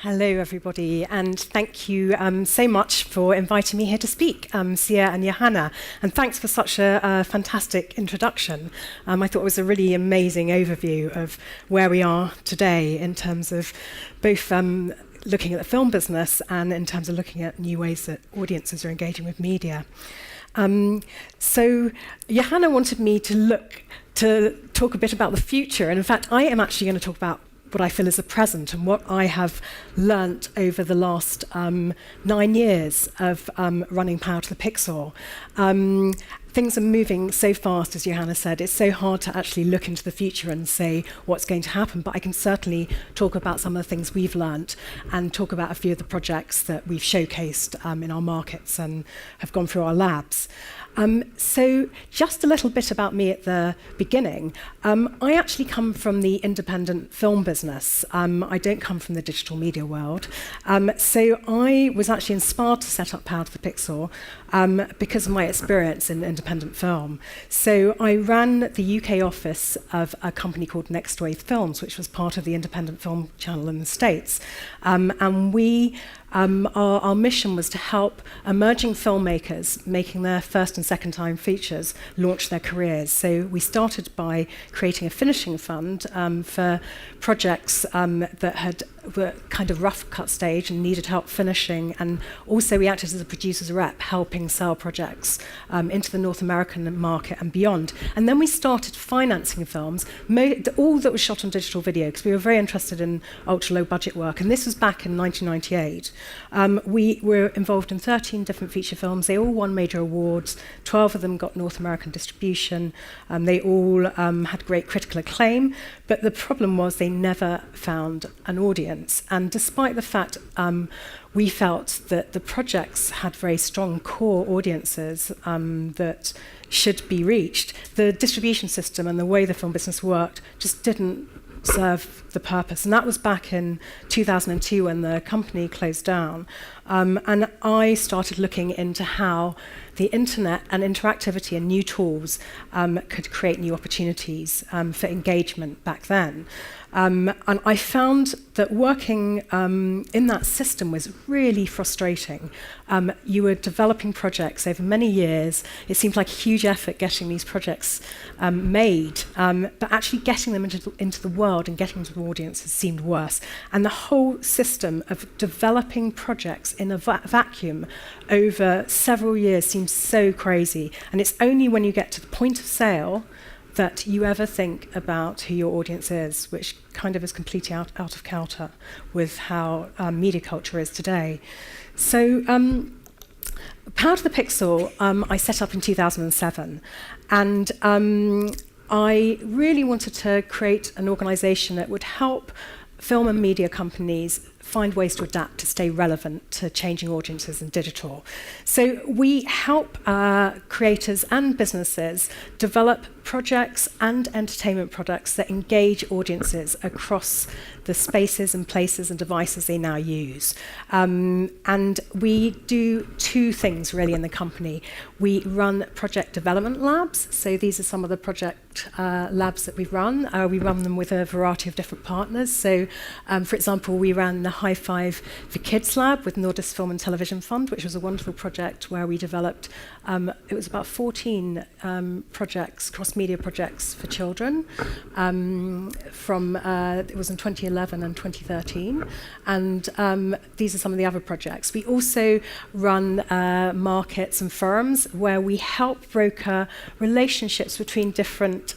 Hello, everybody, and thank you so much for inviting me here to speak, Sia and Johanna, and thanks for such a fantastic introduction. I thought it was a really amazing overview of where we are today in terms of both looking at the film business and in terms of looking at new ways that audiences are engaging with media. So Johanna wanted me to talk a bit about the future, and in fact, I am actually going to talk about what I feel is the present and what I have learnt over the last 9 years of running Power to the Pixel. Things are moving so fast, as Johanna said. It's so hard to actually look into the future and say what's going to happen, but I can certainly talk about some of the things we've learnt and talk about a few of the projects that we've showcased in our markets and have gone through our labs. So just a little bit about me at the beginning. I actually come from the independent film business. I don't come from the digital media world. So I was actually inspired to set up Power to the Pixel because of my experience in independent film. So I ran the UK office of a company called Next Wave Films, which was part of the independent film channel in the States. And we our mission was to help emerging filmmakers making their first and second time features launch their careers. So we started by creating a finishing fund for projects that were kind of rough cut stage and needed help finishing, and also we acted as a producer's rep helping sell projects into the North American market and beyond. And then we started financing films, all that was shot on digital video, because we were very interested in ultra low budget work, and this was back in 1998. We were involved in 13 different feature films. They all won major awards. 12 of them got North American distribution. They all had great critical acclaim, but the problem was they never found an audience. And despite the fact we felt that the projects had very strong core audiences that should be reached, the distribution system and the way the film business worked just didn't serve the purpose. And that was back in 2002 when the company closed down. And I started looking into how the internet and interactivity and new tools could create new opportunities for engagement back then. And I found that working in that system was really frustrating. You were developing projects over many years. It seemed like a huge effort getting these projects made, but actually getting them into the world and getting them to the audiences seemed worse. And the whole system of developing projects in a vacuum over several years seems so crazy. And it's only when you get to the point of sale that you ever think about who your audience is, which kind of is completely out of kilter with how media culture is today. So Power to the Pixel I set up in 2007, and I really wanted to create an organisation that would help film and media companies find ways to adapt to stay relevant to changing audiences in digital. So we help creators and businesses develop projects and entertainment products that engage audiences across the spaces and places and devices they now use. And we do two things really in the company. We run project development labs. So these are some of the project labs that we run. We run them with a variety of different partners. So for example, we ran the High Five for Kids Lab with Nordisk Film and Television Fund, which was a wonderful project where we developed, it was about 14 projects, cross-media projects for children it was in 2011 and 2013. And these are some of the other projects. We also run markets and firms where we help broker relationships between different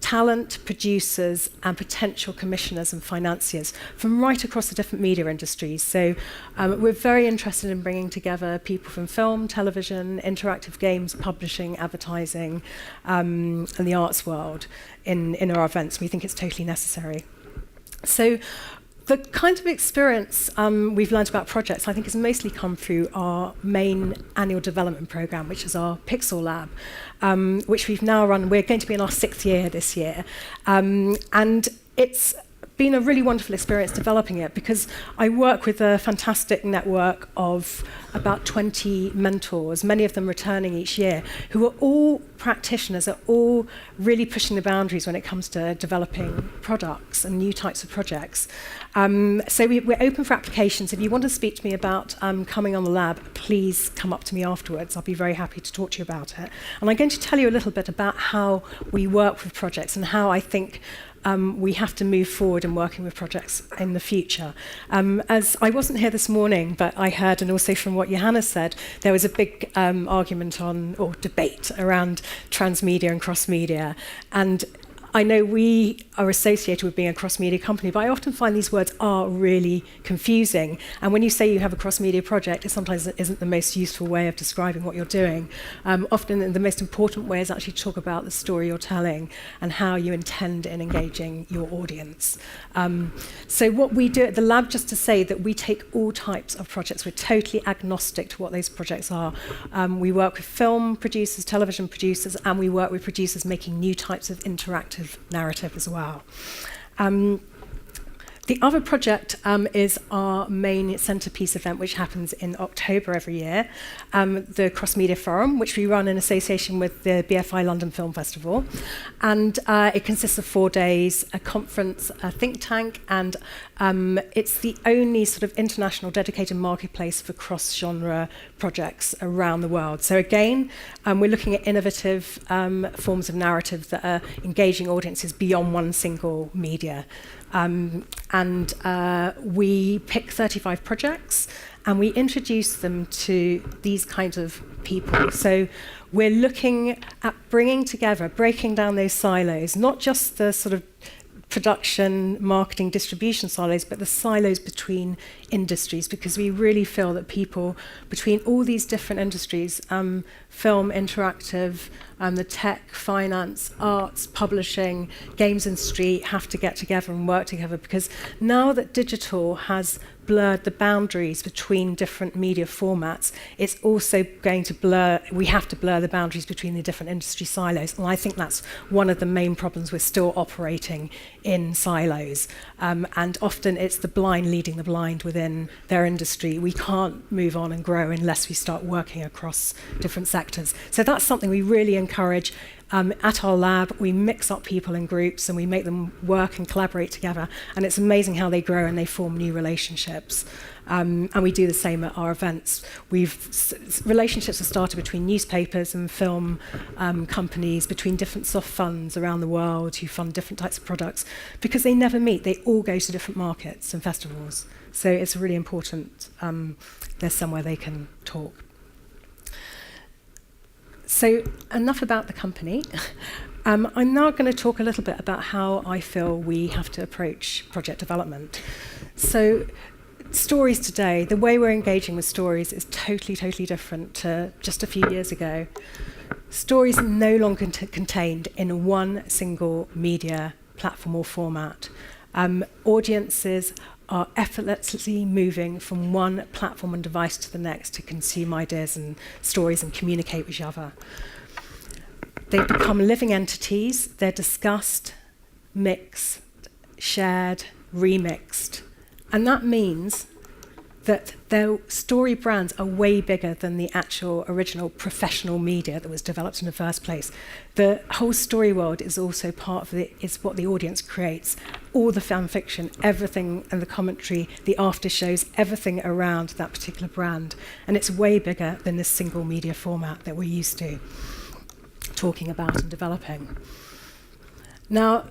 talent, producers, and potential commissioners and financiers from right across the different media industries. So we're very interested in bringing together people from film, television, interactive games, publishing, advertising, and the arts world in our events. We think it's totally necessary. So the kind of experience we've learned about projects, I think, has mostly come through our main annual development program, which is our Pixel Lab, which we've now run. We're going to be in our 6th year this year. And it's been a really wonderful experience developing it, because I work with a fantastic network of about 20 mentors, many of them returning each year, who are all practitioners, are all really pushing the boundaries when it comes to developing products and new types of projects. So we're open for applications. If you want to speak to me about coming on the lab, please come up to me afterwards. I'll be very happy to talk to you about it. And I'm going to tell you a little bit about how we work with projects and how I think we have to move forward in working with projects in the future. As I wasn't here this morning, but I heard, and also from what Johanna said, there was a big argument on, or debate around transmedia and cross-media. And I know we are associated with being a cross-media company, but I often find these words are really confusing. And when you say you have a cross-media project, it sometimes isn't the most useful way of describing what you're doing. Often the most important way is actually to talk about the story you're telling and how you intend in engaging your audience. So what we do at the lab, just to say that we take all types of projects. We're totally agnostic to what those projects are. We work with film producers, television producers, and we work with producers making new types of interactive narrative as well. The other project is our main centrepiece event, which happens in October every year, the Cross Media Forum, which we run in association with the BFI London Film Festival. And it consists of 4 days, a conference, a think tank, and it's the only sort of international dedicated marketplace for cross-genre projects around the world. So again, we're looking at innovative forms of narrative that are engaging audiences beyond one single media. And we pick 35 projects and we introduce them to these kinds of people. So we're looking at bringing together, breaking down those silos, not just the sort of production, marketing, distribution silos, but the silos between industries, because we really feel that people between all these different industries, film, interactive, the tech, finance, arts, publishing, games industry, have to get together and work together, because now that digital has blurred the boundaries between different media formats, it's also going to blur, we have to blur the boundaries between the different industry silos. And I think that's one of the main problems. We're still operating in silos. And often it's the blind leading the blind within their industry. We can't move on and grow unless we start working across different sectors. So that's something we really encourage. At our lab, we mix up people in groups and we make them work and collaborate together. And it's amazing how they grow and they form new relationships. And we do the same at our events. Relationships have started between newspapers and film companies, between different soft funds around the world who fund different types of products, because they never meet. They all go to different markets and festivals. So it's really important there's somewhere they can talk. So enough about the company. I'm now going to talk a little bit about how I feel we have to approach project development. So stories today, the way we're engaging with stories is totally, totally different to just a few years ago. Stories are no longer contained in one single media platform or format. Audiences are effortlessly moving from one platform and device to the next to consume ideas and stories and communicate with each other. They've become living entities. They're discussed, mixed, shared, remixed. And that means that their story brands are way bigger than the actual original professional media that was developed in the first place. The whole story world is also part of it, is what the audience creates. All the fan fiction, everything, and the commentary, the after shows, everything around that particular brand. And it's way bigger than this single media format that we're used to talking about and developing. Now,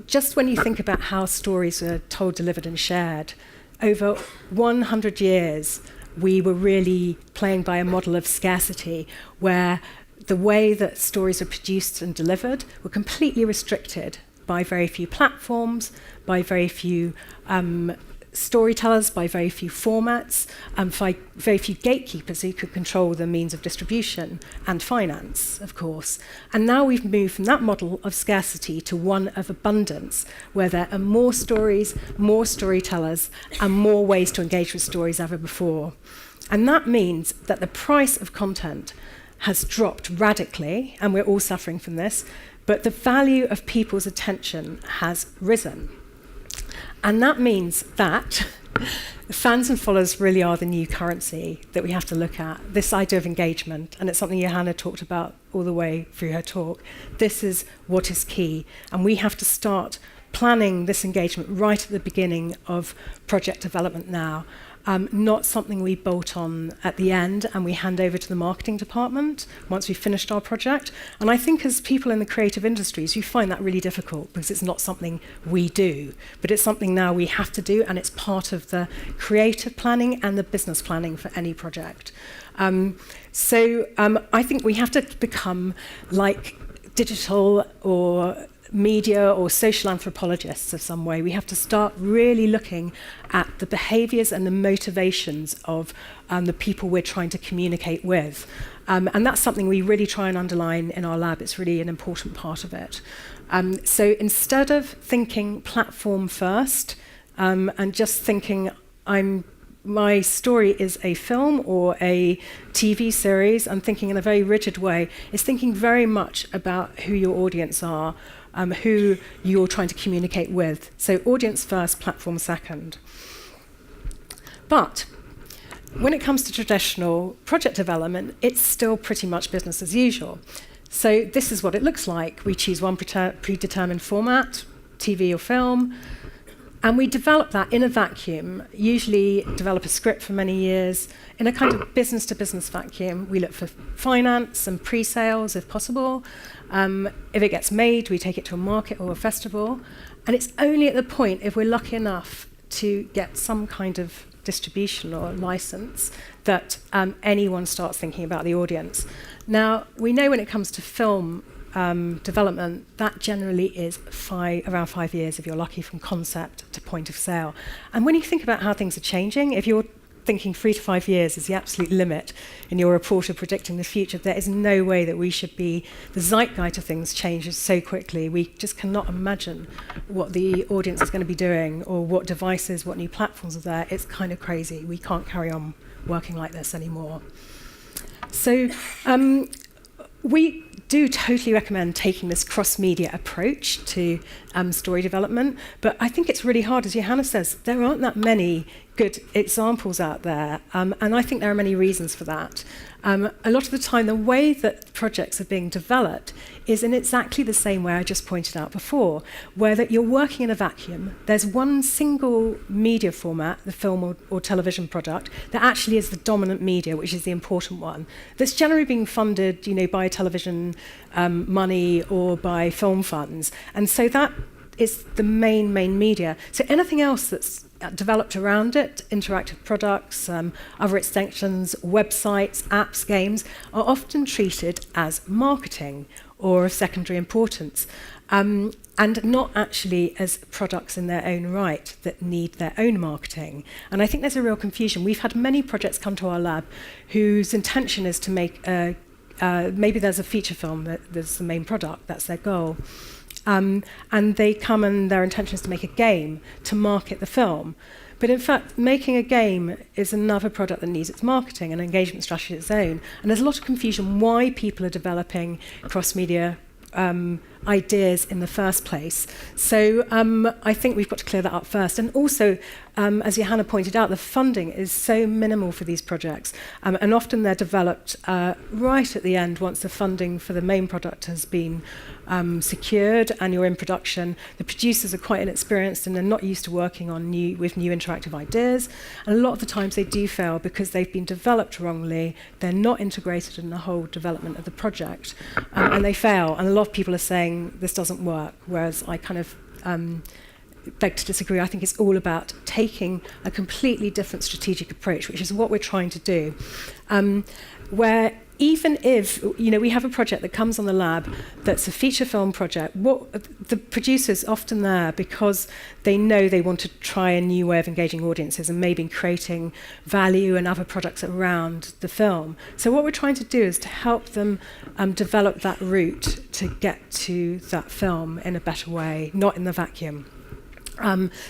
just when you think about how stories are told, delivered, and shared, over 100 years, we were really playing by a model of scarcity, where the way that stories are produced and delivered were completely restricted by very few platforms, by very few storytellers, by very few formats, by very few gatekeepers who could control the means of distribution and finance, of course. And now we've moved from that model of scarcity to one of abundance, where there are more stories, more storytellers, and more ways to engage with stories ever before. And that means that the price of content has dropped radically, and we're all suffering from this, but the value of people's attention has risen. And that means that fans and followers really are the new currency that we have to look at. This idea of engagement, and it's something Johanna talked about all the way through her talk. This is what is key, and we have to start planning this engagement right at the beginning of project development now. Not something we bolt on at the end and we hand over to the marketing department once we've finished our project. And I think as people in the creative industries, you find that really difficult because it's not something we do, but it's something now we have to do, and it's part of the creative planning and the business planning for any project. So I think we have to become like digital or media or social anthropologists of some way. We have to start really looking at the behaviours and the motivations of the people we're trying to communicate with. And that's something we really try and underline in our lab. It's really an important part of it. So instead of thinking platform first and just thinking my story is a film or a TV series, I'm thinking in a very rigid way. It's thinking very much about who your audience are, who you're trying to communicate with. So audience first, platform second. But when it comes to traditional project development, it's still pretty much business as usual. So this is what it looks like. We choose one predetermined format, TV or film, and we develop that in a vacuum, usually develop a script for many years. In a kind of business-to-business vacuum, we look for finance and pre-sales if possible. If it gets made, we take it to a market or a festival. And it's only at the point, if we're lucky enough to get some kind of distribution or license, that anyone starts thinking about the audience. Now, we know when it comes to film development, that generally is around 5 years if you're lucky, from concept to point of sale. And when you think about how things are changing, if you're thinking 3 to 5 years is the absolute limit in your report of predicting the future, there is no way that we should be. The zeitgeist of things changes so quickly. We just cannot imagine what the audience is going to be doing or what devices, what new platforms are there. It's kind of crazy. We can't carry on working like this anymore. So we do totally recommend taking this cross-media approach to story development, but I think it's really hard. As Johanna says, there aren't that many good examples out there, and I think there are many reasons for that. A lot of the time, the way that projects are being developed is in exactly the same way I just pointed out before, where that you're working in a vacuum. There's one single media format, the film or television product, that actually is the dominant media, which is the important one, that's generally being funded, by television money or by film funds. And so that is the main media. So anything else that's developed around it, interactive products, other extensions, websites, apps, games, are often treated as marketing or of secondary importance, and not actually as products in their own right that need their own marketing. And I think there's a real confusion. We've had many projects come to our lab whose intention is to make maybe there's a feature film that's the main product, that's their goal. And they come and their intention is to make a game to market the film. But in fact, making a game is another product that needs its marketing and engagement strategy of its own. And there's a lot of confusion why people are developing cross-media ideas in the first place. So I think we've got to clear that up first. And also, as Johanna pointed out, the funding is so minimal for these projects. And often they're developed right at the end, once the funding for the main product has been secured and you're in production. The producers are quite inexperienced and they're not used to working on with new interactive ideas. And a lot of the times they do fail because they've been developed wrongly. They're not integrated in the whole development of the project. And they fail. And a lot of people are saying this doesn't work, whereas I kind of beg to disagree. I think it's all about taking a completely different strategic approach, which is what we're trying to do, where even if we have a project that comes on the lab that's a feature film project, the producer's often there because they know they want to try a new way of engaging audiences and maybe creating value and other products around the film. So what we're trying to do is to help them develop that route to get to that film in a better way, not in the vacuum.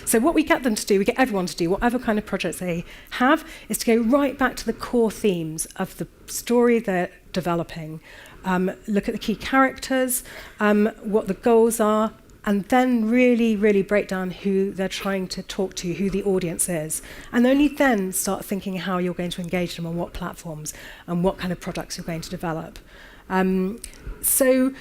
So what we get them to do, we get everyone to do, whatever kind of projects they have, is to go right back to the core themes of the story they're developing. Look at the key characters, what the goals are, and then really, really break down who they're trying to talk to, who the audience is, and only then start thinking how you're going to engage them on what platforms and what kind of products you're going to develop. So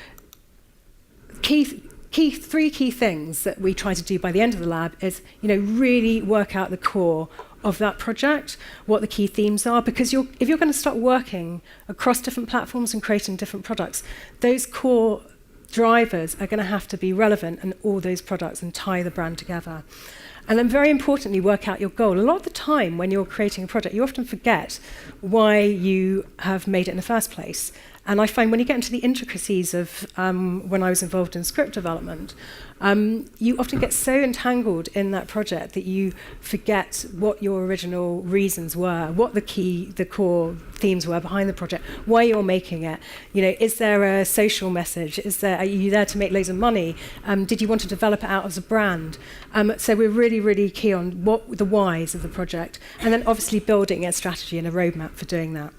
three key things that we try to do by the end of the lab is, really work out the core of that project, what the key themes are, because if you're going to start working across different platforms and creating different products, those core drivers are going to have to be relevant in all those products and tie the brand together. And then very importantly, work out your goal. A lot of the time when you're creating a project, you often forget why you have made it in the first place. And I find when you get into the intricacies of when I was involved in script development, you often get so entangled in that project that you forget what your original reasons were, what the core themes were behind the project, why you're making it. Is there a social message? Are you there to make loads of money? Did you want to develop it out as a brand? So we're really, really key on what the whys of the project, and then obviously building a strategy and a roadmap for doing that.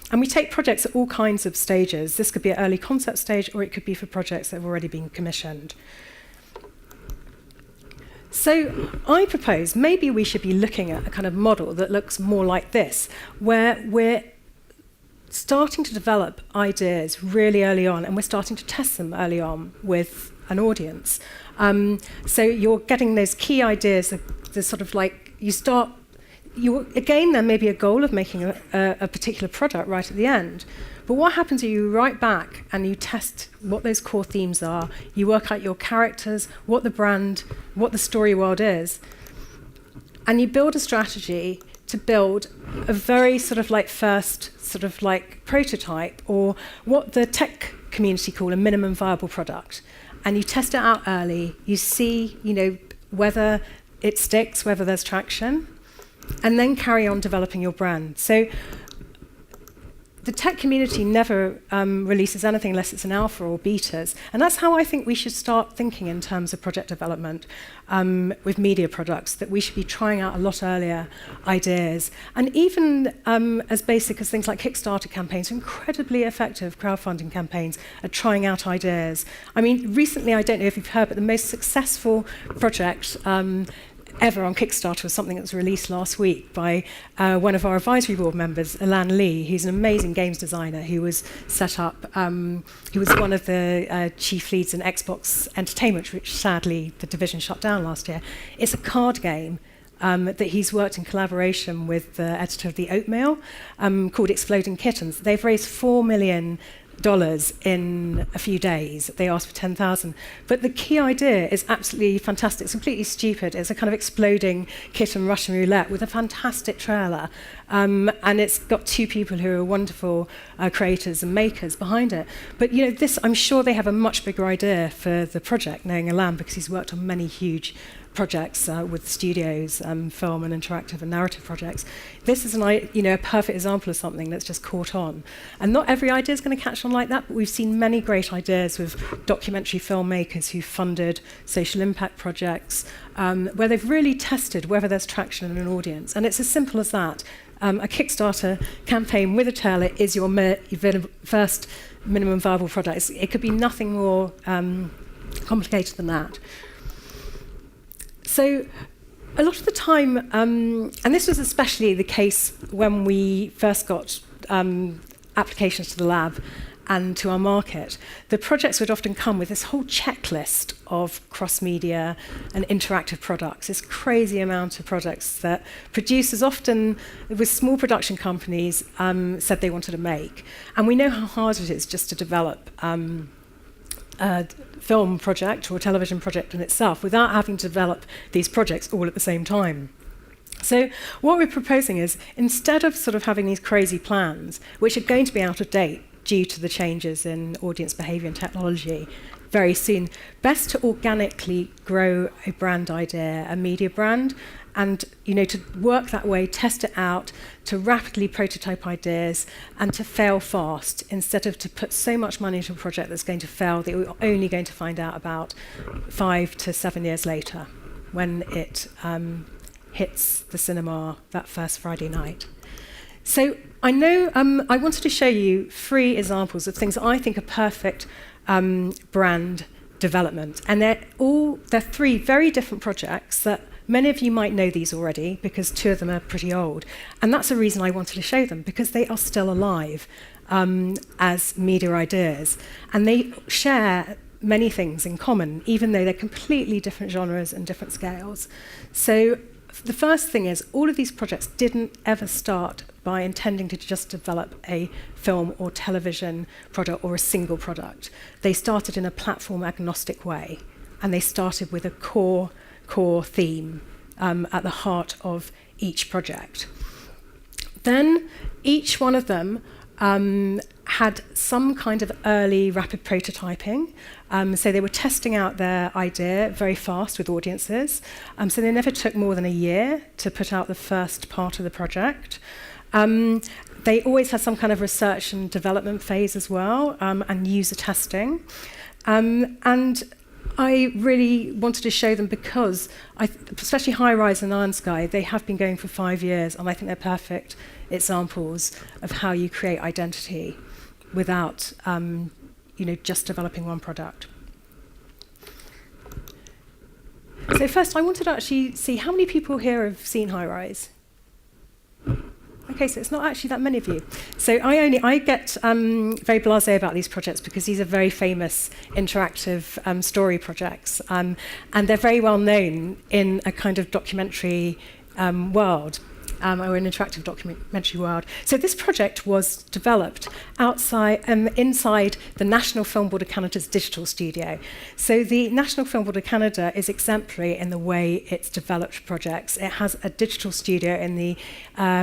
And we take projects at all kinds of stages. This could be an early concept stage, or it could be for projects that have already been commissioned. So I propose maybe we should be looking at a kind of model that looks more like this, where we're starting to develop ideas really early on, and we're starting to test them early on with an audience. So you're getting those key ideas, the sort of like you start. Again, there may be a goal of making a particular product right at the end. But what happens is you write back and you test what those core themes are. You work out your characters, what the brand, what the story world is. And you build a strategy to build a very sort of like first sort of like prototype, or what the tech community call a minimum viable product. And you test it out early. You see, whether it sticks, whether there's traction, and then carry on developing your brand. So the tech community never releases anything unless it's an alpha or betas. And that's how I think we should start thinking in terms of project development with media products, that we should be trying out a lot earlier ideas. And even as basic as things like Kickstarter campaigns, incredibly effective crowdfunding campaigns at trying out ideas. I mean, recently, I don't know if you've heard, but the most successful project ever on Kickstarter was something that was released last week by one of our advisory board members, Alan Lee, who's an amazing games designer who was set up, he was one of the chief leads in Xbox Entertainment, which sadly the division shut down last year. It's a card game that he's worked in collaboration with the editor of The Oatmeal called Exploding Kittens. They've raised $4 million in a few days. They asked for 10,000. But the key idea is absolutely fantastic. It's completely stupid. It's a kind of exploding kitten Russian roulette with a fantastic trailer. And it's got two people who are wonderful creators and makers behind it. But this, I'm sure they have a much bigger idea for the project, knowing Alan, because he's worked on many huge projects with studios, film and interactive and narrative projects. This is a perfect example of something that's just caught on. And not every idea is going to catch on like that, but we've seen many great ideas with documentary filmmakers who funded social impact projects, where they've really tested whether there's traction in an audience. And it's as simple as that. A Kickstarter campaign with a trailer is your first minimum viable product. It could be nothing more complicated than that. So a lot of the time, and this was especially the case when we first got applications to the lab and to our market, the projects would often come with this whole checklist of cross-media and interactive products, this crazy amount of products that producers often, with small production companies, said they wanted to make. And we know how hard it is just to develop a film project or a television project in itself without having to develop these projects all at the same time. So what we're proposing is, instead of sort of having these crazy plans, which are going to be out of date due to the changes in audience behavior and technology very soon, best to organically grow a brand idea, a media brand, and to work that way, test it out, to rapidly prototype ideas, and to fail fast, instead of to put so much money into a project that's going to fail that we're only going to find out about 5 to 7 years later, when it hits the cinema that first Friday night. So I know I wanted to show you 3 examples of things that I think are perfect brand development. And they're three very different projects that many of you might know these already because two of them are pretty old. And that's the reason I wanted to show them, because they are still alive as media ideas. And they share many things in common, even though they're completely different genres and different scales. So the first thing is, all of these projects didn't ever start by intending to just develop a film or television product or a single product. They started in a platform agnostic way, and they started with a core theme at the heart of each project. Then each one of them had some kind of early rapid prototyping. So they were testing out their idea very fast with audiences. So they never took more than a year to put out the first part of the project. They always had some kind of research and development phase as well, and user testing. And I really wanted to show them because, especially High Rise and Iron Sky, they have been going for 5 years, and I think they're perfect examples of how you create identity without just developing one product. So first, I wanted to actually see how many people here have seen High Rise. Okay, so it's not actually that many of you. So I get very blasé about these projects because these are very famous interactive story projects, and they're very well known in a kind of documentary world. Or an interactive documentary world. So this project was developed inside the National Film Board of Canada's digital studio. So the National Film Board of Canada is exemplary in the way it's developed projects. It has a digital studio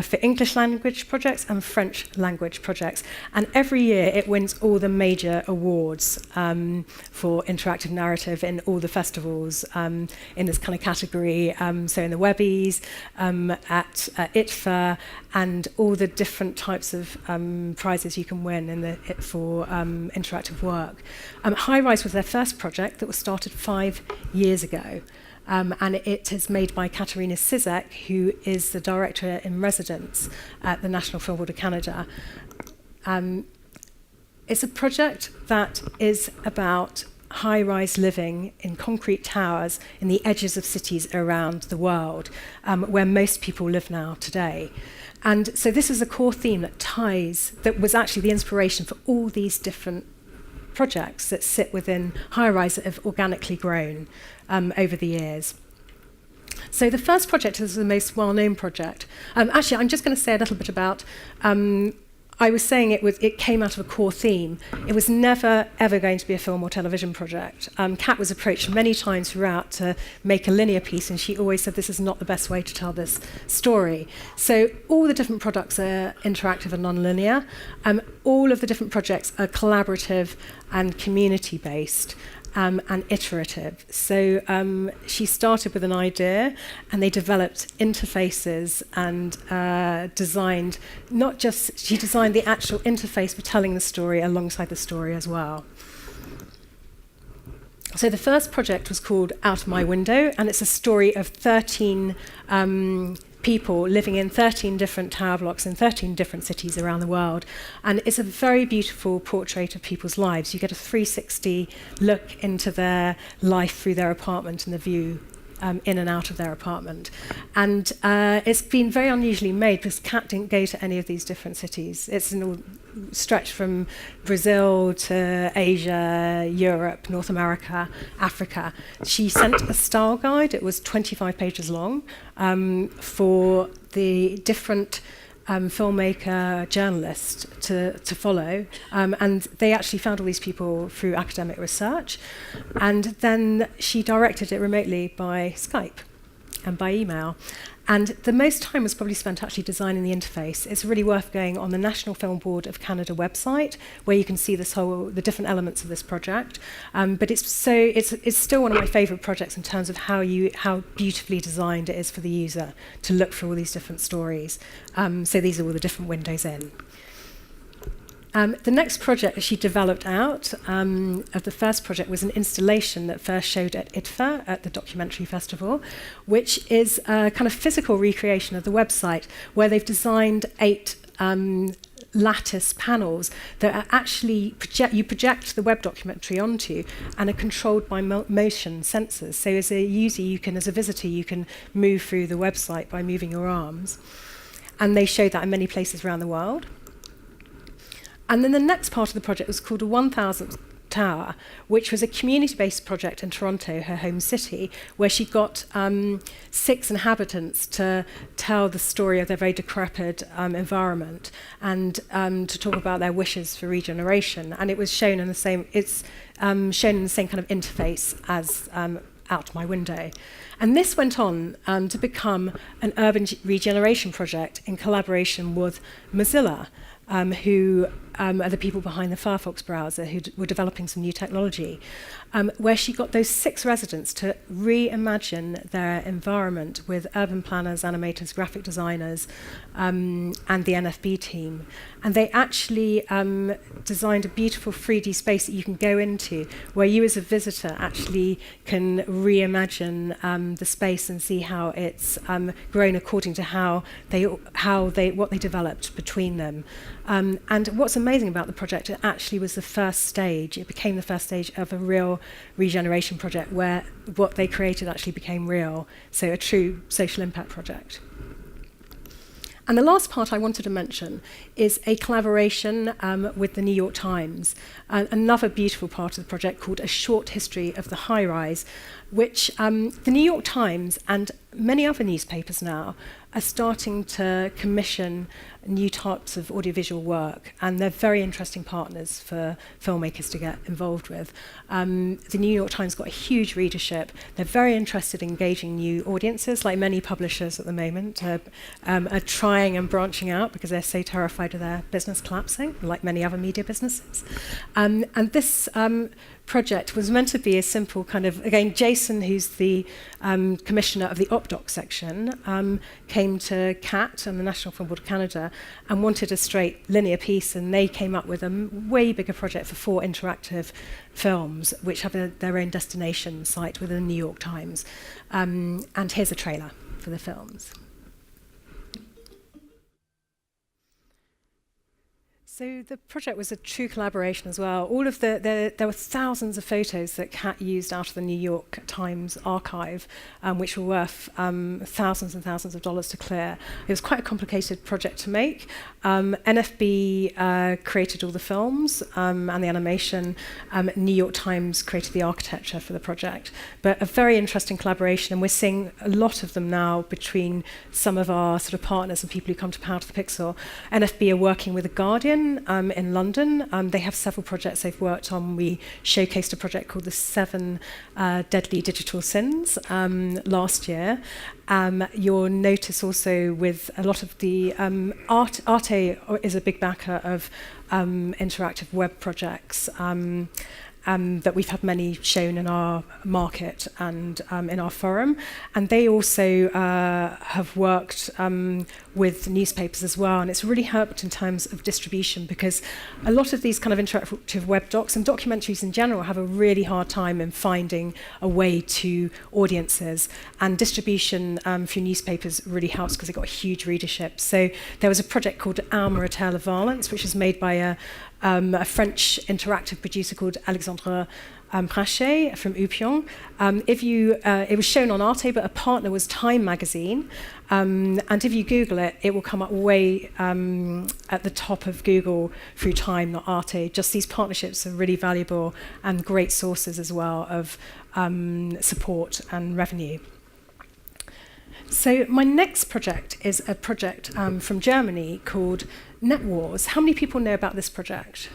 for English language projects and French language projects. And every year it wins all the major awards for interactive narrative in all the festivals in this kind of category. So in the Webbies, at ITFA, and all the different types of prizes you can win for interactive work. High Rise was their first project that was started 5 years ago. And it is made by Katerina Sizek, who is the director in residence at the National Film Board of Canada. It's a project that is about high-rise living in concrete towers in the edges of cities around the world, where most people live now today. And so this is a core theme that was actually the inspiration for all these different projects that sit within high-rise that have organically grown over the years. So the first project is the most well-known project. Actually, I'm just going to say a little bit about I was saying it came out of a core theme. It was never, ever going to be a film or television project. Kat was approached many times throughout to make a linear piece, and she always said this is not the best way to tell this story. So all the different products are interactive and non-linear. All of the different projects are collaborative and community-based. And iterative. So she started with an idea, and they developed interfaces and she designed the actual interface for telling the story alongside the story as well. So the first project was called Out of My Window, and it's a story of 13 people living in 13 different tower blocks in 13 different cities around the world. And it's a very beautiful portrait of people's lives. You get a 360 look into their life through their apartment and the view in and out of their apartment. And it's been very unusually made because Kat didn't go to any of these different cities. It's stretched from Brazil to Asia, Europe, North America, Africa. She sent a style guide. It was 25 pages long for the different filmmaker, journalist to follow. And they actually found all these people through academic research. And then she directed it remotely by Skype and by email. And the most time was probably spent actually designing the interface. It's really worth going on the National Film Board of Canada website, where you can see the different elements of this project. But it's still one of my favourite projects in terms of how beautifully designed it is for the user to look through all these different stories. So these are all the different windows in. The next project that she developed out of the first project was an installation that first showed at ITFA, at the Documentary Festival, which is a kind of physical recreation of the website, where they've designed 8 lattice panels that are actually you project the web documentary onto and are controlled by motion sensors. So as a user, as a visitor, you can move through the website by moving your arms. And they show that in many places around the world. And then the next part of the project was called a 1000th Tower, which was a community-based project in Toronto, her home city, where she got 6 inhabitants to tell the story of their very decrepit environment and to talk about their wishes for regeneration. And it was shown in the same. It's shown in the same kind of interface as Out My Window. And this went on to become an urban regeneration project in collaboration with Mozilla, who are the people behind the Firefox browser, who were developing some new technology, where she got those 6 residents to reimagine their environment with urban planners, animators, graphic designers, and the NFB team. And they actually designed a beautiful 3D space that you can go into, where you as a visitor actually can reimagine the space and see how it's grown according to what they developed between them. And what's amazing about the project, it actually was the first stage. It became the first stage of a real regeneration project where what they created actually became real. So a true social impact project. And the last part I wanted to mention is a collaboration with the New York Times, another beautiful part of the project called A Short History of the High Rise, which the New York Times and many other newspapers now are starting to commission new types of audiovisual work, and they're very interesting partners for filmmakers to get involved with. The New York Times got a huge readership. They're very interested in engaging new audiences, like many publishers at the moment are trying and branching out because they're so terrified of their business collapsing, like many other media businesses. And this project was meant to be a simple kind of, again, Jason, who's the commissioner of the OpDoc section, came to CAT and the National Film Board of Canada and wanted a straight linear piece, and they came up with a way bigger project for 4 interactive films, which have their own destination site within the New York Times. And here's a trailer for the films. So the project was a true collaboration as well. All of there were thousands of photos that Kat used out of the New York Times archive, which were worth thousands and thousands of dollars to clear. It was quite a complicated project to make. NFB created all the films and the animation. New York Times created the architecture for the project. But a very interesting collaboration, and we're seeing a lot of them now between some of our sort of partners and people who come to Power to the Pixel. NFB are working with The Guardian in London. They have several projects they've worked on. We showcased a project called The 7 Deadly Digital Sins last year. You'll notice also with a lot of the Arte is a big backer of interactive web projects that we've had many shown in our market and in our forum. And they also have worked with newspapers as well. And it's really helped in terms of distribution, because a lot of these kind of interactive web docs and documentaries in general have a really hard time in finding a way to audiences. And distribution for newspapers really helps because it got a huge readership. So there was a project called Alma, A Tale of Violence, which was made by a French interactive producer called Alexandre Brachet from Upyon. It was shown on Arte, but a partner was Time magazine. And if you Google it, it will come up way at the top of Google through Time, not Arte. Just these partnerships are really valuable and great sources as well of support and revenue. So my next project is a project from Germany called Net Wars. How many people know about this project?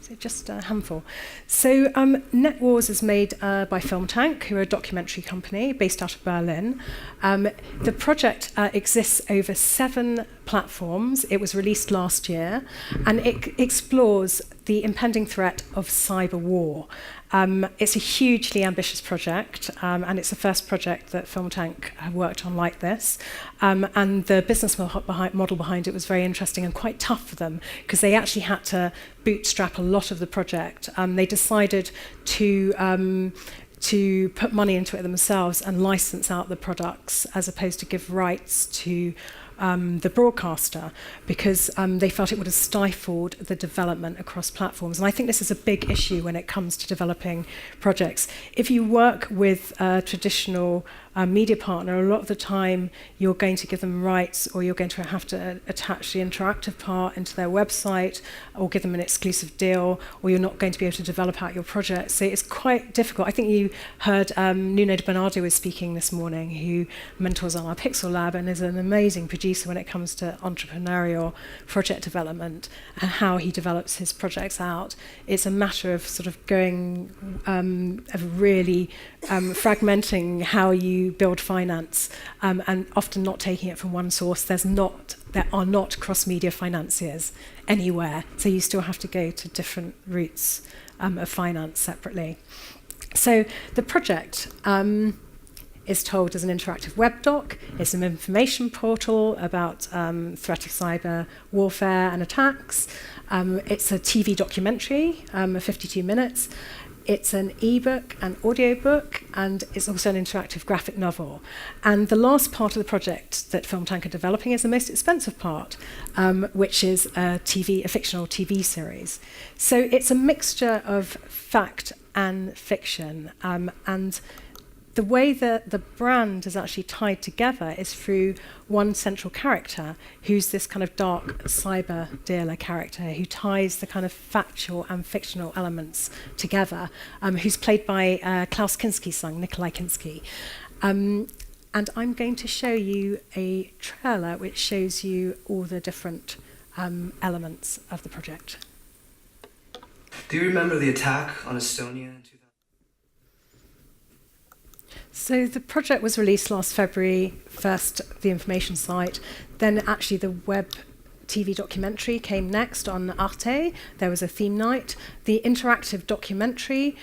So just a handful. So Net Wars is made by Film Tank, who are a documentary company based out of Berlin. The project exists over 7 platforms. It was released last year, and it explores the impending threat of cyber war. It's a hugely ambitious project, and it's the first project that Film Tank have worked on like this. And the business model behind it was very interesting and quite tough for them, because they actually had to bootstrap a lot of the project. They decided to put money into it themselves and license out the products, as opposed to give rights to the broadcaster, because they felt it would have stifled the development across platforms. And I think this is a big issue when it comes to developing projects. If you work with a traditional media partner, a lot of the time you're going to give them rights, or you're going to have to attach the interactive part into their website, or give them an exclusive deal, or you're not going to be able to develop out your project. So it's quite difficult. I think you heard Nuno de Bernardo was speaking this morning, who mentors on our Pixel Lab and is an amazing producer when it comes to entrepreneurial project development and how he develops his projects out. It's a matter of sort of going, of really fragmenting how you build finance, and often not taking it from one source. There are not cross-media financiers anywhere, so you still have to go to different routes of finance separately. So the project is told as an interactive web doc. It's an information portal about threat of cyber warfare and attacks. It's a TV documentary of 52 minutes. It's an ebook, an audiobook, and it's also an interactive graphic novel. And the last part of the project that Film Tank are developing is the most expensive part, which is a fictional TV series. So it's a mixture of fact and fiction, and the way that the brand is actually tied together is through one central character, who's this kind of dark cyber dealer character who ties the kind of factual and fictional elements together, who's played by Klaus Kinski's son, Nikolai Kinski. And I'm going to show you a trailer which shows you all the different elements of the project. Do you remember the attack on Estonia in 2000? So the project was released last February, first the information site, then actually the web TV documentary came next on Arte. There was a theme night. The interactive documentary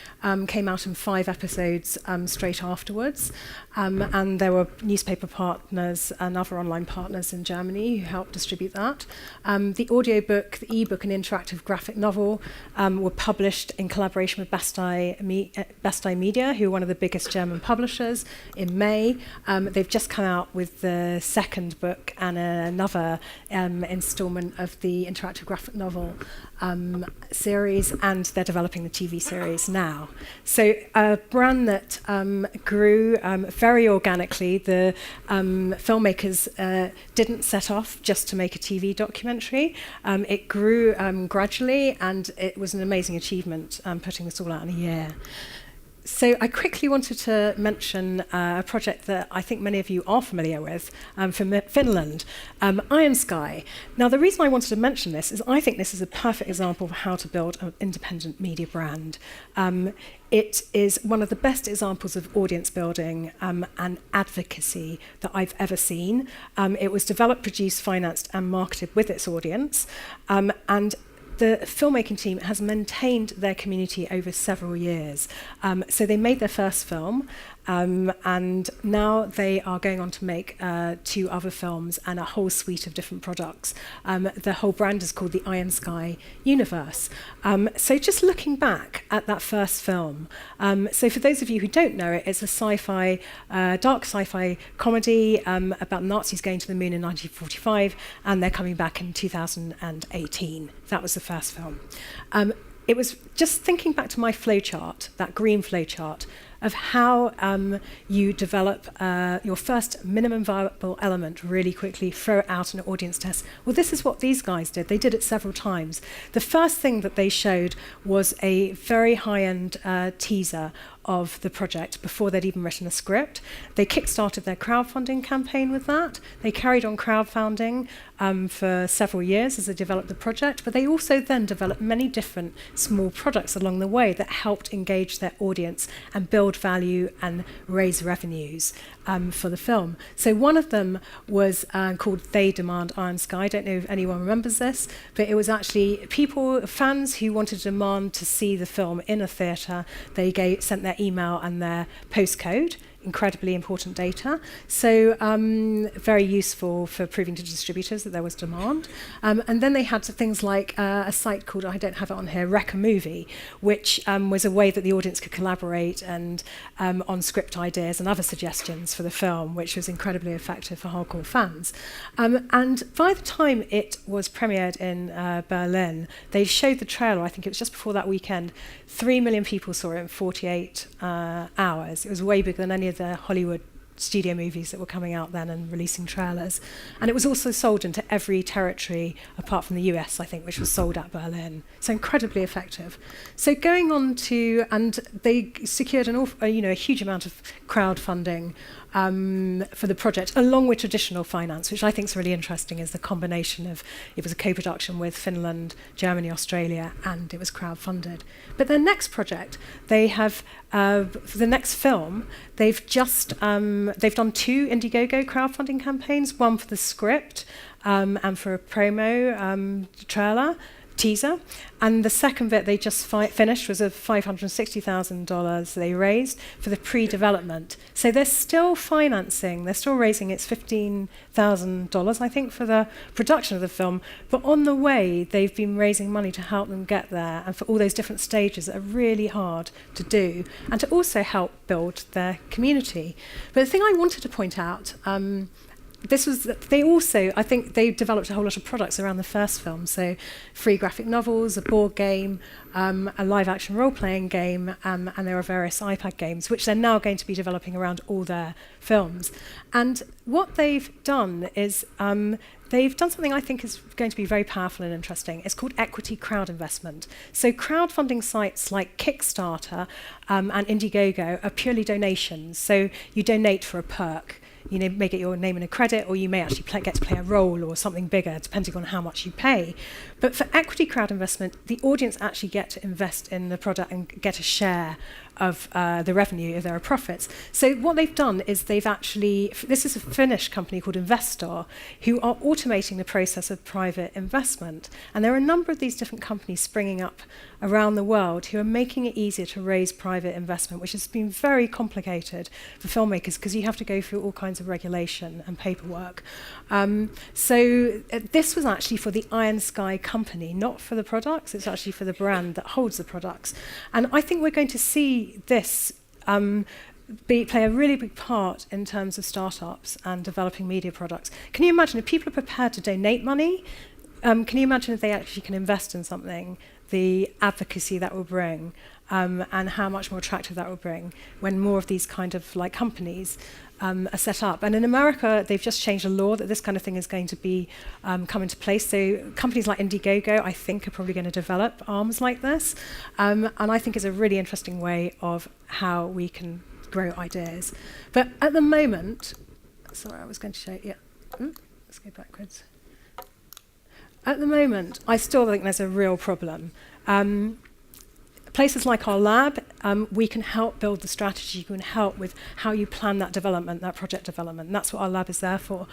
came out in 5 episodes straight afterwards. And there were newspaper partners and other online partners in Germany who helped distribute that. The audiobook, the ebook, and interactive graphic novel were published in collaboration with Bastei Media, who are one of the biggest German publishers, in May. They've just come out with the second book and another installment of the interactive graphic novel series, and they're developing the TV series now. So a brand that grew very organically. The filmmakers didn't set off just to make a TV documentary. It grew gradually, and it was an amazing achievement putting this all out in a year. So I quickly wanted to mention a project that I think many of you are familiar with from Finland, Iron Sky. Now, the reason I wanted to mention this is I think this is a perfect example of how to build an independent media brand. It is one of the best examples of audience building and advocacy that I've ever seen. It was developed, produced, financed, and marketed with its audience. And the filmmaking team has maintained their community over several years. So they made their first film, and now they are going on to make 2 other films and a whole suite of different products. The whole brand is called the Iron Sky Universe. So just looking back at that first film, so for those of you who don't know it, it's a sci-fi, dark sci-fi comedy about Nazis going to the moon in 1945, and they're coming back in 2018. That was the first film. It was just thinking back to my flowchart, that green flowchart, of how you develop your first minimum viable element really quickly, throw it out in an audience test. Well, this is what these guys did. They did it several times. The first thing that they showed was a very high-end teaser of the project before they'd even written a script. They kickstarted their crowdfunding campaign with that. They carried on crowdfunding for several years as they developed the project, but they also then developed many different small products along the way that helped engage their audience and build value and raise revenues for the film. So one of them was called They Demand Iron Sky. I don't know if anyone remembers this, but it was actually fans who wanted to demand to see the film in a theatre. They sent their email and their postcode. incredibly important data. So very useful for proving to distributors that there was demand. And then they had things like a site called, I don't have it on here, Rec-A-Movie, which was a way that the audience could collaborate and on script ideas and other suggestions for the film, which was incredibly effective for hardcore fans. And by the time it was premiered in Berlin, they showed the trailer, I think it was just before that weekend. 3 million people saw it in 48 hours. It was way bigger than any of the Hollywood studio movies that were coming out then and releasing trailers. And it was also sold into every territory apart from the US, I think, which was sold at Berlin. So incredibly effective. So going on to, and they secured a huge amount of crowdfunding for the project, along with traditional finance, which I think is really interesting, is the combination of, it was a co-production with Finland, Germany, Australia, and it was crowdfunded. But their next project, they have, for the next film, they've done 2 Indiegogo crowdfunding campaigns, one for the script and for a promo trailer, teaser, and the second bit they just finished was of $560,000 they raised for the pre-development. So they're still financing, they're still raising, it's $15,000 I think for the production of the film, but on the way they've been raising money to help them get there and for all those different stages that are really hard to do and to also help build their community. But the thing I wanted to point out, I think they developed a whole lot of products around the first film, so free graphic novels, a board game, a live-action role-playing game, and there are various iPad games, which they're now going to be developing around all their films. And what they've done is they've done something I think is going to be very powerful and interesting. It's called equity crowd investment. So crowdfunding sites like Kickstarter and Indiegogo are purely donations, so you donate for a perk. You may get your name and a credit, or you may actually get to play a role or something bigger, depending on how much you pay. But for equity crowd investment, the audience actually get to invest in the product and get a share of the revenue if there are profits. So what they've done is this is a Finnish company called Investor, who are automating the process of private investment. And there are a number of these different companies springing up around the world who are making it easier to raise private investment, which has been very complicated for filmmakers because you have to go through all kinds of regulation and paperwork. So this was actually for the Iron Sky company, not for the products. It's actually for the brand that holds the products. And I think we're going to see this play a really big part in terms of startups and developing media products. Can you imagine if people are prepared to donate money? Can you imagine if they actually can invest in something, the advocacy that will bring, and how much more attractive that will bring when more of these kind of like companies are set up. And in America, they've just changed a law that this kind of thing is going to be come into place. So companies like Indiegogo, I think, are probably going to develop arms like this. And I think it's a really interesting way of how we can grow ideas. But at the moment, sorry, I was going to show, yeah. Let's go backwards. At the moment, I still think there's a real problem. Places like our lab, we can help build the strategy, we can help with how you plan that development, that project development, and that's what our lab is there for.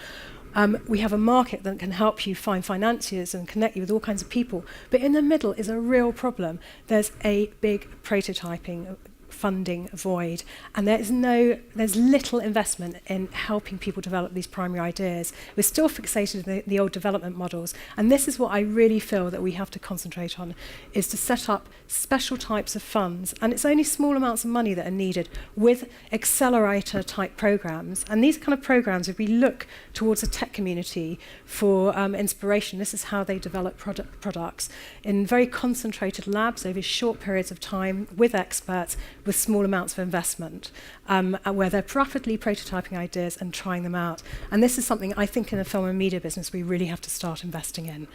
We have a market that can help you find financiers and connect you with all kinds of people, but in the middle is a real problem. There's a big prototyping funding void, and there's little investment in helping people develop these primary ideas. We're still fixated in the old development models, and this is what I really feel that we have to concentrate on, is to set up special types of funds, and it's only small amounts of money that are needed with accelerator type programs. And these kind of programs, if we look towards a tech community for inspiration, this is how they develop products in very concentrated labs over short periods of time with experts with small amounts of investment, where they're rapidly prototyping ideas and trying them out. And this is something I think in the film and media business we really have to start investing in.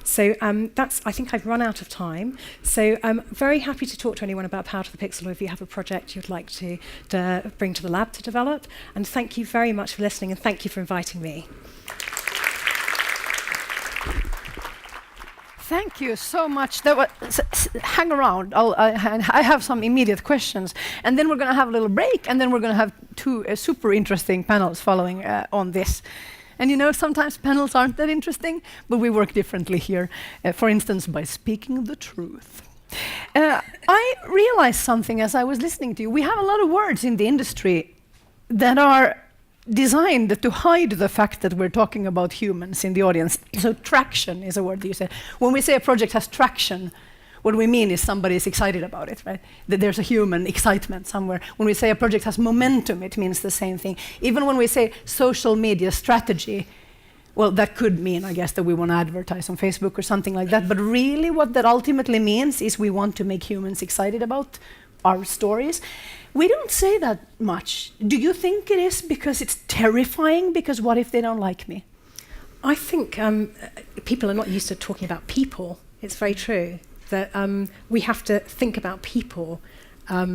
So I think I've run out of time. So I'm very happy to talk to anyone about Power to the Pixel, or if you have a project you'd like to bring to the lab to develop. And thank you very much for listening, and thank you for inviting me. Thank you so much. Hang around. I have some immediate questions, and then we're going to have a little break, and then we're going to have 2 super interesting panels following on this. And you know, sometimes panels aren't that interesting, but we work differently here. For instance, by speaking the truth. I realized something as I was listening to you. We have a lot of words in the industry that are designed to hide the fact that we're talking about humans in the audience. So traction is a word that you say. When we say a project has traction, what we mean is somebody is excited about it, right? That there's a human excitement somewhere. When we say a project has momentum, it means the same thing. Even when we say social media strategy, well, that could mean, I guess, that we want to advertise on Facebook or something like that. But really what that ultimately means is we want to make humans excited about our stories. We don't say that much. Do you think it is because it's terrifying? Because what if they don't like me? I think people are not used to talking about people. It's very true that we have to think about people a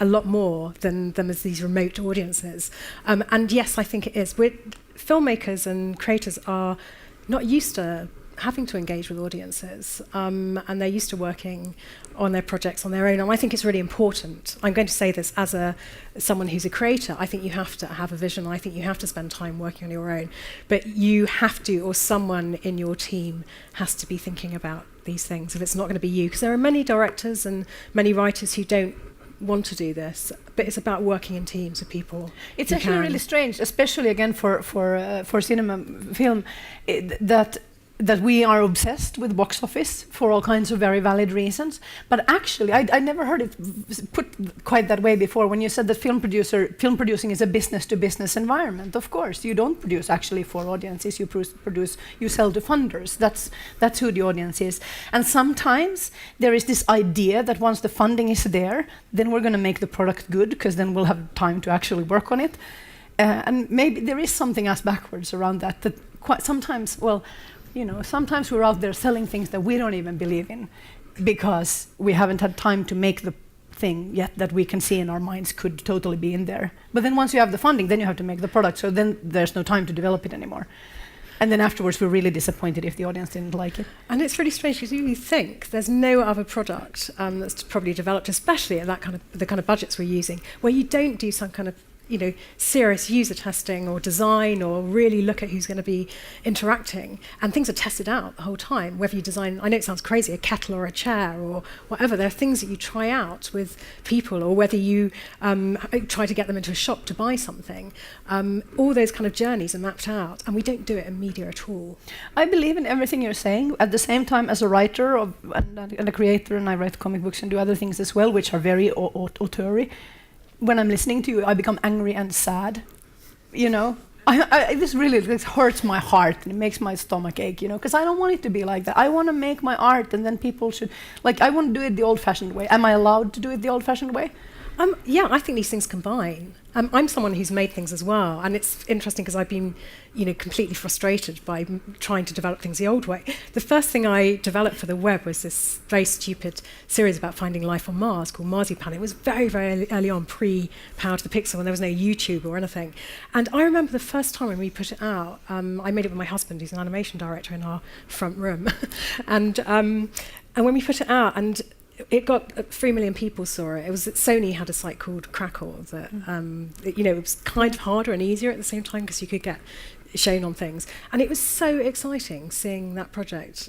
lot more than as these remote audiences. And yes, I think it is. Filmmakers and creators are not used to having to engage with audiences, and they're used to working on their projects on their own. And I think it's really important. I'm going to say this as someone who's a creator. I think you have to have a vision. I think you have to spend time working on your own. But you have to, or someone in your team has to be thinking about these things if it's not going to be you. Because there are many directors and many writers who don't want to do this, but it's about working in teams with people. It's actually really strange, especially again for cinema film, that we are obsessed with box office for all kinds of very valid reasons. But actually, I never heard it put quite that way before. When you said that film producing is a business-to-business environment, of course, you don't produce actually for audiences. You sell to funders. That's who the audience is. And sometimes there is this idea that once the funding is there, then we're going to make the product good, because then we'll have time to actually work on it. And maybe there is something as backwards around that. That quite sometimes, well. Sometimes we're out there selling things that we don't even believe in because we haven't had time to make the thing yet that we can see in our minds could totally be in there. But then once you have the funding, then you have to make the product. So then there's no time to develop it anymore. And then afterwards, we're really disappointed if the audience didn't like it. And it's really strange because you think there's no other product that's probably developed, especially at the kind of budgets we're using, where you don't do some kind of serious user testing or design, or really look at who's going to be interacting, and things are tested out the whole time. Whether you design, I know it sounds crazy, a kettle or a chair or whatever, there are things that you try out with people, or whether you try to get them into a shop to buy something. All those kind of journeys are mapped out, and we don't do it in media at all. I believe in everything you're saying. At the same time, as a writer and a creator, and I write comic books and do other things as well, which are very auteur-y. When I'm listening to you, I become angry and sad. This hurts my heart, and it makes my stomach ache, because I don't want it to be like that. I want to make my art, and then people should, I want to do it the old-fashioned way. Am I allowed to do it the old-fashioned way? Yeah, I think these things combine. I'm someone who's made things as well, and it's interesting because I've been, completely frustrated by trying to develop things the old way. The first thing I developed for the web was this very stupid series about finding life on Mars called Marzipan. It was very, very early on, pre-Power to the Pixel, when there was no YouTube or anything. And I remember the first time when we put it out, I made it with my husband, who's an animation director, in our front room. and when we put it out, and it got 3 million people saw it. Sony had a site called Crackle that it was kind of harder and easier at the same time because you could get shown on things, and it was so exciting seeing that project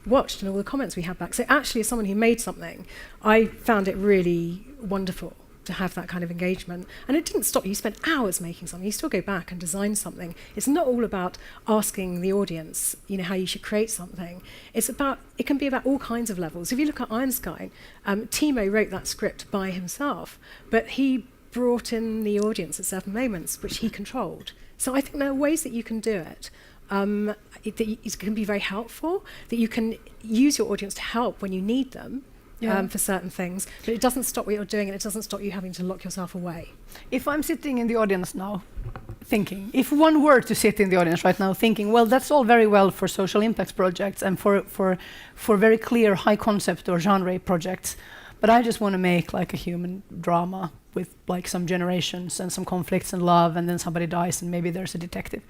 watched and all the comments we had back. So actually, as someone who made something, I found it really wonderful to have that kind of engagement. And it didn't stop you. You spent hours making something. You still go back and design something. It's not all about asking the audience, how you should create something. It can be about all kinds of levels. If you look at Iron Sky, Timo wrote that script by himself, but he brought in the audience at certain moments, which he controlled. So I think there are ways that you can do it. It can be very helpful, that you can use your audience to help when you need them. For certain things, but it doesn't stop what you're doing, and it doesn't stop you having to lock yourself away. If I'm sitting in the audience now, thinking, if one were to sit in the audience right now thinking, well, that's all very well for social impact projects and for very clear high concept or genre projects, but I just want to make a human drama with some generations and some conflicts and love, and then somebody dies and maybe there's a detective.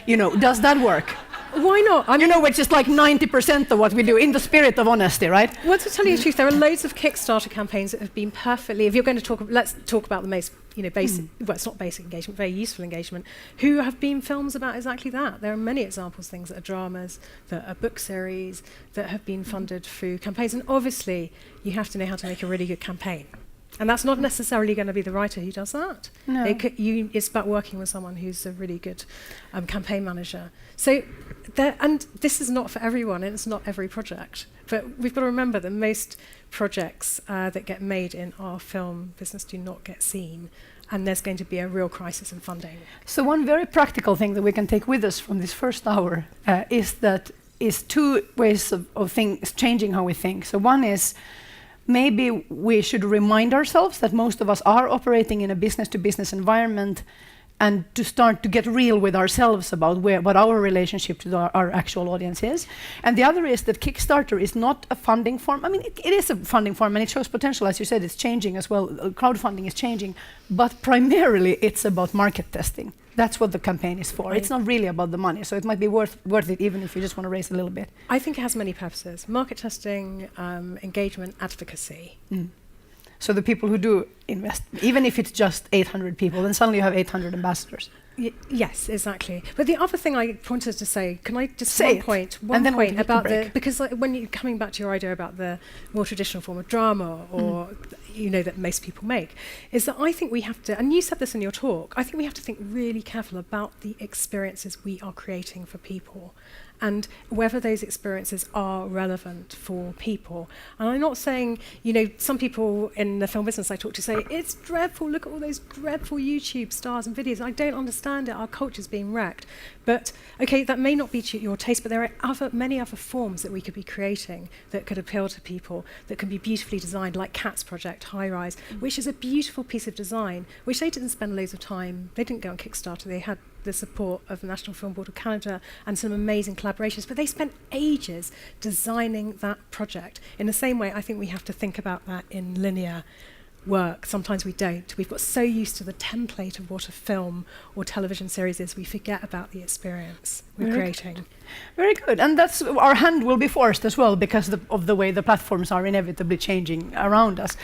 Does that work? Why not? It's just 90% of what we do, in the spirit of honesty, right? Well, to tell you the truth, there are loads of Kickstarter campaigns that have been perfectly, if you're going to let's talk about the most, basic, well, it's not basic engagement, very useful engagement, who have been films about exactly that. There are many examples, things that are dramas, that are book series, that have been funded through campaigns. And obviously, you have to know how to make a really good campaign. And that's not necessarily going to be the writer who does that. No. It's about working with someone who's a really good campaign manager. So, and this is not for everyone, and it's not every project. But we've got to remember that most projects that get made in our film business do not get seen. And there's going to be a real crisis in funding. So one very practical thing that we can take with us from this first hour is two ways of things changing how we think. So one is, maybe we should remind ourselves that most of us are operating in a business-to-business environment, and to start to get real with ourselves about what our relationship to our actual audience is. And the other is that Kickstarter is not a funding form. I mean, it is a funding form, and it shows potential. As you said, it's changing as well. Crowdfunding is changing. But primarily, it's about market testing. That's what the campaign is for. It's not really about the money, so it might be worth it even if you just want to raise a little bit. I think it has many purposes. Market testing, engagement, advocacy. So the people who do invest, even if it's just 800 people, then suddenly you have 800 ambassadors. Yes, exactly. But the other thing I wanted to say, can I just say one point about because when you're coming back to your idea about the more traditional form of drama, or that most people make, is that I think we have to, and you said this in your talk, I think we have to think really careful about the experiences we are creating for people, and whether those experiences are relevant for people. And I'm not saying, some people in the film business I talk to say, it's dreadful, look at all those dreadful YouTube stars and videos. I don't understand it, our culture's being wrecked. But, okay, that may not be to your taste, but there are many other forms that we could be creating that could appeal to people, that can be beautifully designed, like Cat's project, High Rise, which is a beautiful piece of design, which they didn't spend loads of time, they didn't go on Kickstarter, they had the support of the National Film Board of Canada and some amazing collaborations, but they spent ages designing that project. In the same way, I think we have to think about that in linear work. Sometimes we don't. We've got so used to the template of what a film or television series is, we forget about the experience we're creating. Very good. And that's our hand will be forced as well because of the way the platforms are inevitably changing around us.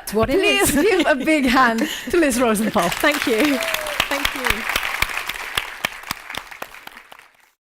Please give a big hand to Liz Rosenthal. Thank you. Thank you.